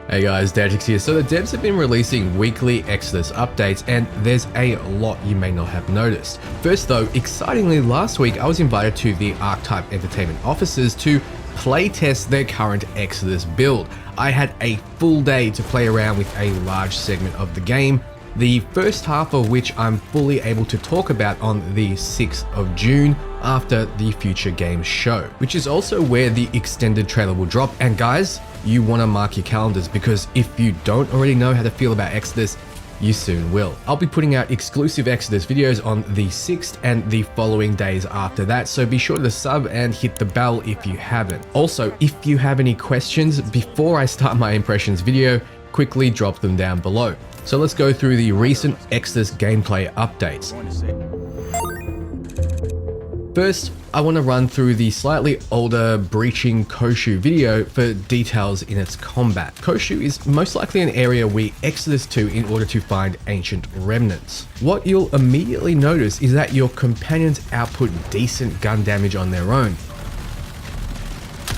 Hey guys, Dantics here. So the devs have been releasing weekly Exodus updates, and there's a lot you may not have noticed. First though, excitingly last week I was invited to the Archetype Entertainment offices to playtest their current Exodus build. I had a full day to play around with a large segment of the game, the first half of which I'm fully able to talk about on the 6th of June after the Future Games show, which is also where the extended trailer will drop. And guys, you want to mark your calendars, because if you don't already know how to feel about Exodus, you soon will. I'll be putting out exclusive Exodus videos on the 6th and the following days after that, so be sure to sub and hit the bell if you haven't. Also, if you have any questions before I start my impressions video, quickly drop them down below. So let's go through the recent Exodus gameplay updates. First, I want to run through the slightly older Breaching Khonsu video for details in its combat. Khonsu is most likely an area we exodus to in order to find ancient remnants. What you'll immediately notice is that your companions output decent gun damage on their own.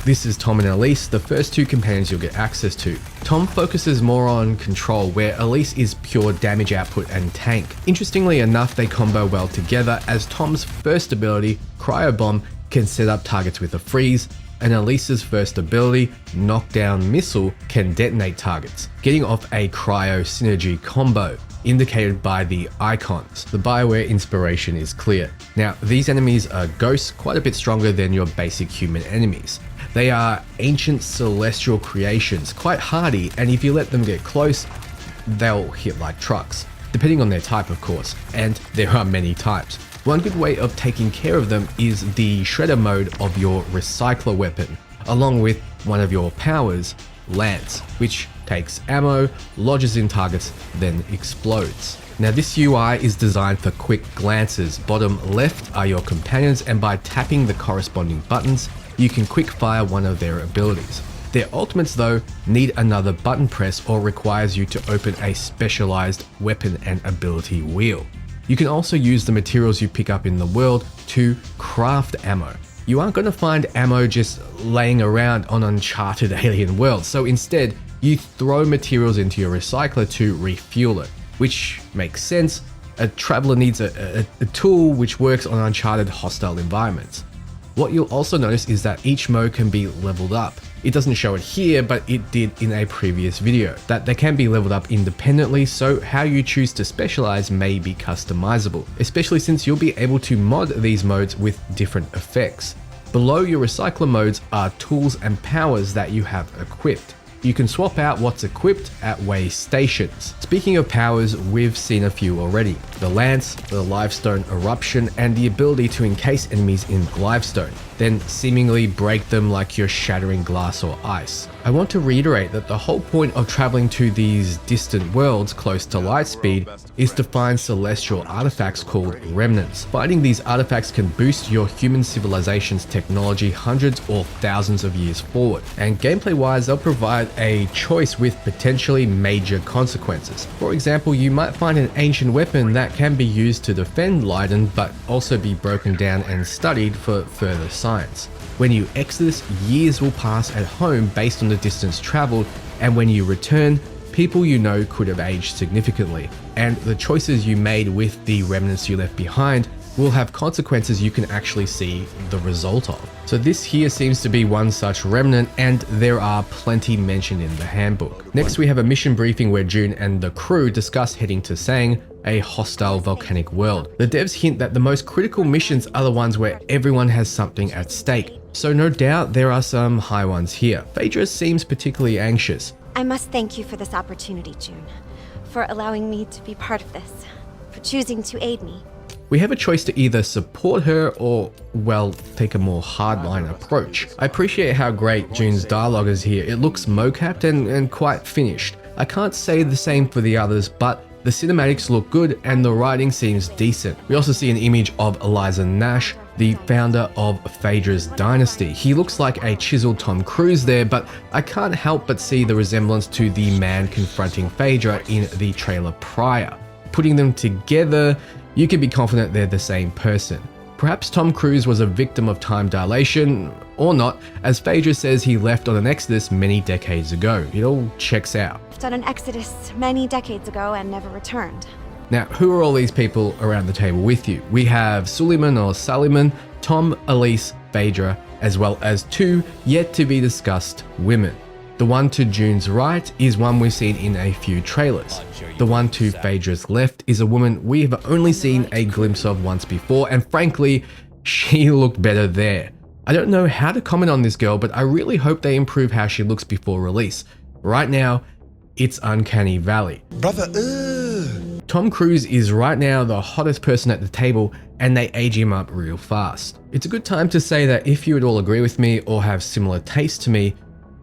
This is Tom and Elise, the first two companions you'll get access to. Tom focuses more on control, where Elise is pure damage output and tank. Interestingly enough, they combo well together, as Tom's first ability, Cryo Bomb, can set up targets with a freeze, and Elise's first ability, Knockdown Missile, can detonate targets, getting off a cryo synergy combo, indicated by the icons. The BioWare inspiration is clear. Now, these enemies are ghosts, quite a bit stronger than your basic human enemies. They are ancient celestial creations, quite hardy, and if you let them get close, they'll hit like trucks, depending on their type of course, and there are many types. One good way of taking care of them is the shredder mode of your recycler weapon, along with one of your powers, Lance, which takes ammo, lodges in targets, then explodes. Now this UI is designed for quick glances. Bottom left are your companions, and by tapping the corresponding buttons, you can quick fire one of their abilities. Their ultimates though need another button press or requires you to open a specialized weapon and ability wheel. You can also use the materials you pick up in the world to craft ammo. You aren't going to find ammo just laying around on uncharted alien worlds, so instead you throw materials into your recycler to refuel it, which makes sense. A traveler needs a tool which works on uncharted hostile environments. What you'll also notice is that each mode can be leveled up. It doesn't show it here, but it did in a previous video, that they can be leveled up independently, so how you choose to specialize may be customizable, especially since you'll be able to mod these modes with different effects. Below your recycler modes are tools and powers that you have equipped. You can swap out what's equipped at way stations. Speaking of powers, we've seen a few already. The Lance, the Livestone Eruption, and the ability to encase enemies in Livestone, then seemingly break them like you're shattering glass or ice. I want to reiterate that the whole point of traveling to these distant worlds close to light speed is to find celestial artifacts called Remnants. Finding these artifacts can boost your human civilization's technology hundreds or thousands of years forward, and gameplay wise they'll provide a choice with potentially major consequences. For example, you might find an ancient weapon that can be used to defend Leiden, but also be broken down and studied for further science. When you exodus, years will pass at home based on the distance traveled, and when you return, people you know could have aged significantly, and the choices you made with the remnants you left behind will have consequences you can actually see the result of. So this here seems to be one such remnant, and there are plenty mentioned in the handbook. Next we have a mission briefing where June and the crew discuss heading to Sang, a hostile volcanic world. The devs hint that the most critical missions are the ones where everyone has something at stake, so no doubt there are some high ones here. Phaedra seems particularly anxious. I must thank you for this opportunity, June, for allowing me to be part of this, for choosing to aid me. We have a choice to either support her or, well, take a more hardline approach. I appreciate how great June's dialogue is here. It looks mocapped and quite finished. I can't say the same for the others, but the cinematics look good and the writing seems decent. We also see an image of Eliza Nash, the founder of Phaedra's dynasty. He looks like a chiseled Tom Cruise there, but I can't help but see the resemblance to the man confronting Phaedra in the trailer prior. Putting them together, you can be confident they're the same person. Perhaps Tom Cruise was a victim of time dilation, or not, as Phaedra says he left on an exodus many decades ago. It all checks out. On an exodus many decades ago and never returned. Now, who are all these people around the table with you? We have Suleiman or Suleiman, Tom, Elise, Phaedra, as well as two yet to be discussed women. The one to June's right is one we've seen in a few trailers. The one to Phaedra's left is a woman we have only seen a glimpse of once before, and frankly, she looked better there. I don't know how to comment on this girl, but I really hope they improve how she looks before release. Right now, it's uncanny valley. Brother, Tom Cruise is right now the hottest person at the table, and they age him up real fast. It's a good time to say that if you would all agree with me or have similar taste to me,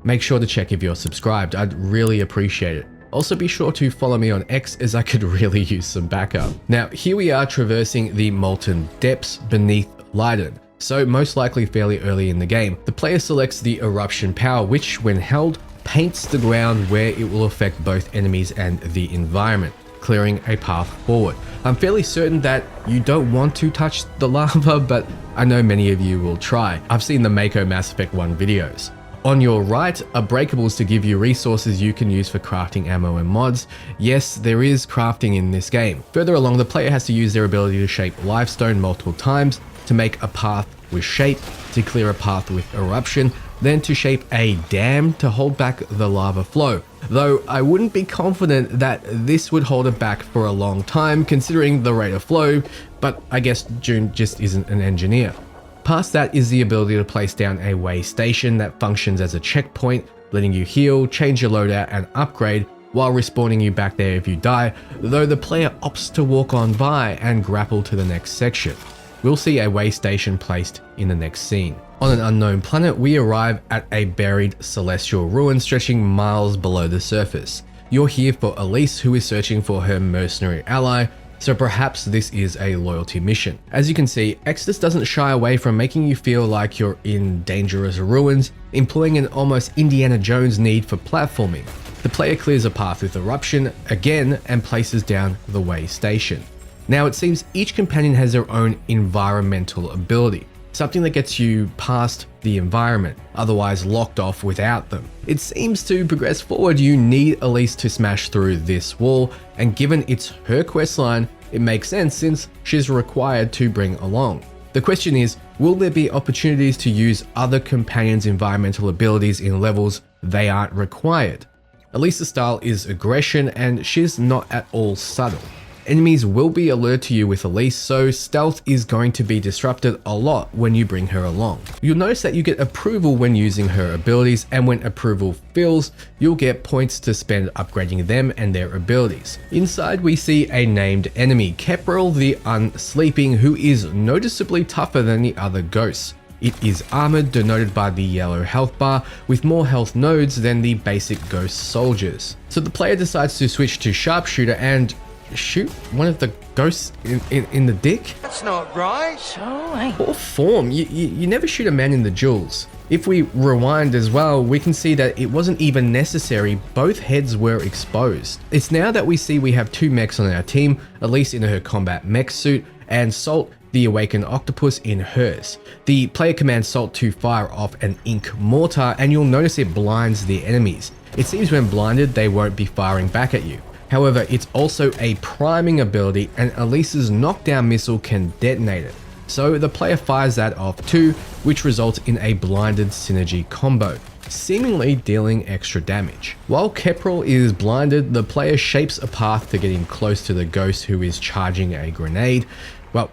make sure to check if you're subscribed. I'd really appreciate it. Also be sure to follow me on X, as I could really use some backup. Now, here we are traversing the Molten Depths beneath Lydon. So most likely fairly early in the game. The player selects the eruption power, which when held, paints the ground where it will affect both enemies and the environment, clearing a path forward. I'm fairly certain that you don't want to touch the lava, but I know many of you will try. I've seen the Mako Mass Effect 1 videos. On your right are breakables to give you resources you can use for crafting ammo and mods. Yes, there is crafting in this game. Further along, the player has to use their ability to shape limestone multiple times, to make a path with shape, to clear a path with eruption, then to shape a dam to hold back the lava flow. Though I wouldn't be confident that this would hold it back for a long time considering the rate of flow, but I guess June just isn't an engineer. Past that is the ability to place down a way station that functions as a checkpoint, letting you heal, change your loadout and upgrade while respawning you back there if you die, though the player opts to walk on by and grapple to the next section. We'll see a way station placed in the next scene. On an unknown planet, we arrive at a buried celestial ruin stretching miles below the surface. You're here for Elise, who is searching for her mercenary ally, so perhaps this is a loyalty mission. As you can see, Exodus doesn't shy away from making you feel like you're in dangerous ruins, employing an almost Indiana Jones need for platforming. The player clears a path with eruption again and places down the way station. Now it seems each companion has their own environmental ability, something that gets you past the environment, otherwise locked off without them. It seems to progress forward, you need Elise to smash through this wall, and given it's her questline, it makes sense since she's required to bring along. The question is, will there be opportunities to use other companions' environmental abilities in levels they aren't required? Elise's style is aggression, and she's not at all subtle. Enemies will be alert to you with Elise, so stealth is going to be disrupted a lot when you bring her along. You'll notice that you get approval when using her abilities, and when approval fills, you'll get points to spend upgrading them and their abilities. Inside we see a named enemy, Keprel the Unsleeping, who is noticeably tougher than the other ghosts. It is armored, denoted by the yellow health bar, with more health nodes than the basic ghost soldiers. So the player decides to switch to sharpshooter and shoot one of the ghosts in the dick? that's not right. Poor form, you never shoot a man in the jewels. If we rewind as well, we can see that it wasn't even necessary, both heads were exposed. It's now that we see we have two mechs on our team, Elise in her combat mech suit, and Salt, the awakened octopus, in hers. The player commands Salt to fire off an ink mortar, and you'll notice it blinds the enemies. It seems when blinded, they won't be firing back at you. However, it's also a priming ability, and Elise's knockdown missile can detonate it. So the player fires that off too, which results in a blinded synergy combo, seemingly dealing extra damage. While Keprel is blinded, the player shapes a path to getting close to the ghost who is charging a grenade. Well,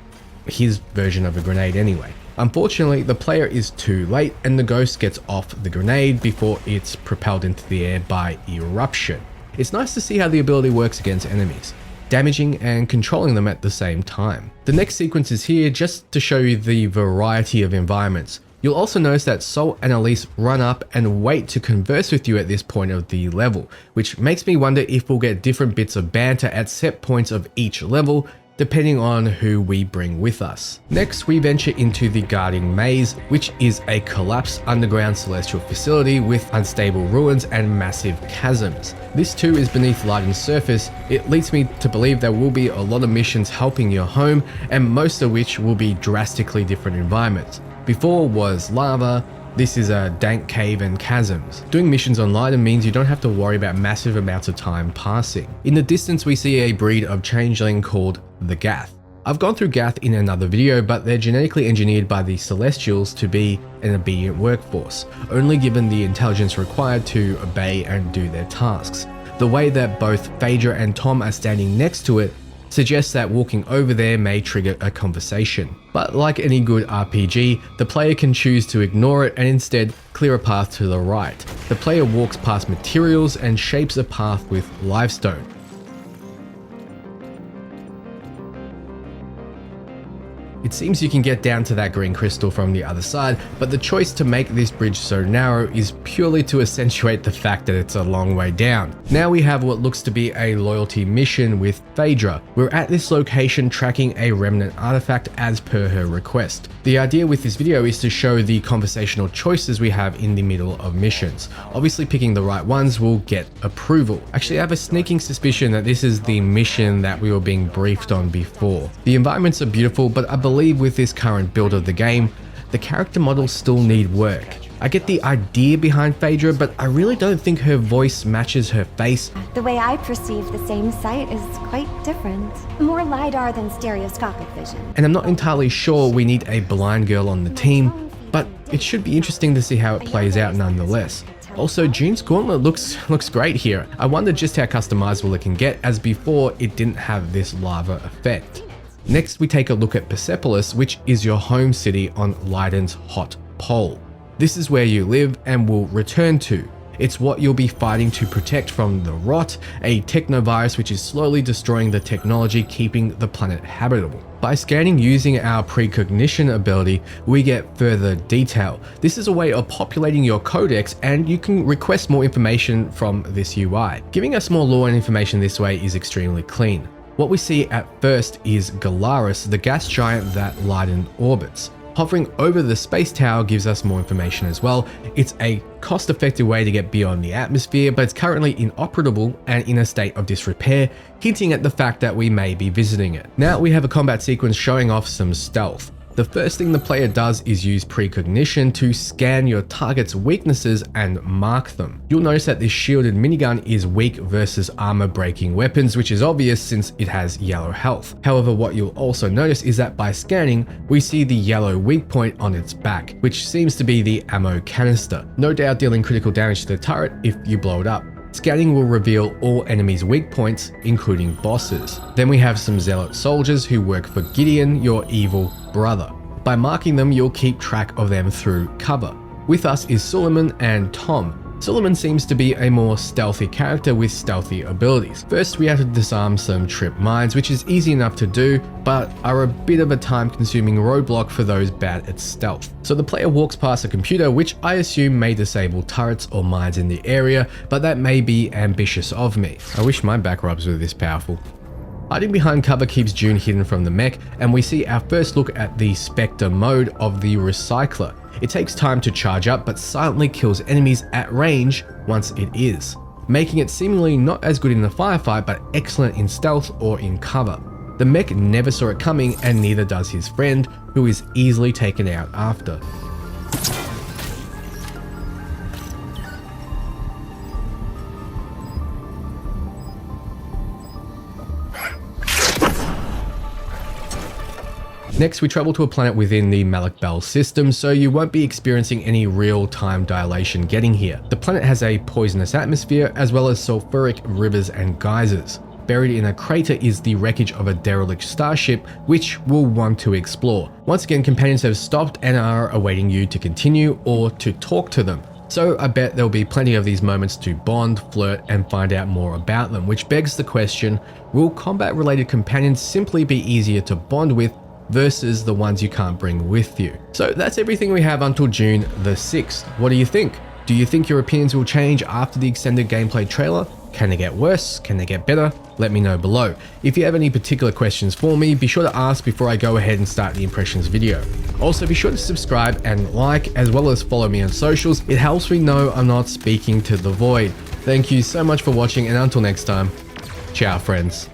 his version of a grenade anyway. Unfortunately, the player is too late, and the ghost gets off the grenade before it's propelled into the air by eruption. It's nice to see how the ability works against enemies, damaging and controlling them at the same time. The next sequence is here just to show you the variety of environments. You'll also notice that Salt and Elise run up and wait to converse with you at this point of the level, which makes me wonder if we'll get different bits of banter at set points of each level, depending on who we bring with us. Next, we venture into the Guardian Maze, which is a collapsed underground celestial facility with unstable ruins and massive chasms. This too is beneath Leiden's surface. It leads me to believe there will be a lot of missions helping your home, and most of which will be drastically different environments. Before was lava. This is a dank cave and chasms. Doing missions on Leiden means you don't have to worry about massive amounts of time passing. In the distance we see a breed of changeling called the Gath. I've gone through Gath in another video, but they're genetically engineered by the Celestials to be an obedient workforce, only given the intelligence required to obey and do their tasks. The way that both Phaedra and Tom are standing next to it suggests that walking over there may trigger a conversation. But like any good RPG, the player can choose to ignore it and instead clear a path to the right. The player walks past materials and shapes a path with limestone. It seems you can get down to that green crystal from the other side, but the choice to make this bridge so narrow is purely to accentuate the fact that it's a long way down. Now we have what looks to be a loyalty mission with Phaedra. We're at this location tracking a remnant artifact as per her request. The idea with this video is to show the conversational choices we have in the middle of missions. Obviously picking the right ones will get approval. Actually, I have a sneaking suspicion that this is the mission that we were being briefed on before. The environments are beautiful, but I believe with this current build of the game, the character models still need work. I get the idea behind Phaedra, but I really don't think her voice matches her face. The way I perceive the same sight is quite different. More LiDAR than stereoscopic vision. And I'm not entirely sure we need a blind girl on the team, but it should be interesting to see how it plays out nonetheless. Also, June's gauntlet looks great here. I wonder just how customizable it can get, as before it didn't have this lava effect. Next, we take a look at Persepolis, which is your home city on Leiden's hot pole. This is where you live and will return to. It's what you'll be fighting to protect from the Rot, a technovirus which is slowly destroying the technology keeping the planet habitable. By scanning using our precognition ability, we get further detail. This is a way of populating your codex, and you can request more information from this UI. Giving us more lore and information this way is extremely clean. What we see at first is Galaris, the gas giant that Leiden orbits. Hovering over the space tower gives us more information as well. It's a cost-effective way to get beyond the atmosphere, but it's currently inoperable and in a state of disrepair, hinting at the fact that we may be visiting it. Now we have a combat sequence showing off some stealth. The first thing the player does is use precognition to scan your target's weaknesses and mark them. You'll notice that this shielded minigun is weak versus armor-breaking weapons, which is obvious since it has yellow health. However, what you'll also notice is that by scanning, we see the yellow weak point on its back, which seems to be the ammo canister, no doubt dealing critical damage to the turret if you blow it up. Scanning will reveal all enemies' weak points, including bosses. Then we have some zealot soldiers who work for Gideon, your evil brother. By marking them, you'll keep track of them through cover. With us is Suleiman and Tom. Suleiman seems to be a more stealthy character with stealthy abilities. First, we have to disarm some trip mines, which is easy enough to do, but are a bit of a time-consuming roadblock for those bad at stealth. So the player walks past a computer, which I assume may disable turrets or mines in the area, but that may be ambitious of me. I wish my back rubs were this powerful. Hiding behind cover keeps June hidden from the mech, and we see our first look at the Spectre mode of the Recycler. It takes time to charge up, but silently kills enemies at range once it is, making it seemingly not as good in the firefight, but excellent in stealth or in cover. The mech never saw it coming, and neither does his friend, who is easily taken out after. Next, we travel to a planet within the Malak Bell system, so you won't be experiencing any real-time dilation getting here. The planet has a poisonous atmosphere, as well as sulfuric rivers and geysers. Buried in a crater is the wreckage of a derelict starship, which we'll want to explore. Once again, companions have stopped and are awaiting you to continue or to talk to them. So I bet there'll be plenty of these moments to bond, flirt, and find out more about them, which begs the question, will combat-related companions simply be easier to bond with versus the ones you can't bring with you? So that's everything we have until June the 6th. What do you think? Do you think your opinions will change after the extended gameplay trailer? Can they get worse? Can they get better? Let me know below. If you have any particular questions for me, be sure to ask before I go ahead and start the impressions video. Also, be sure to subscribe and like, as well as follow me on socials. It helps me know I'm not speaking to the void. Thank you so much for watching, and until next time, ciao friends.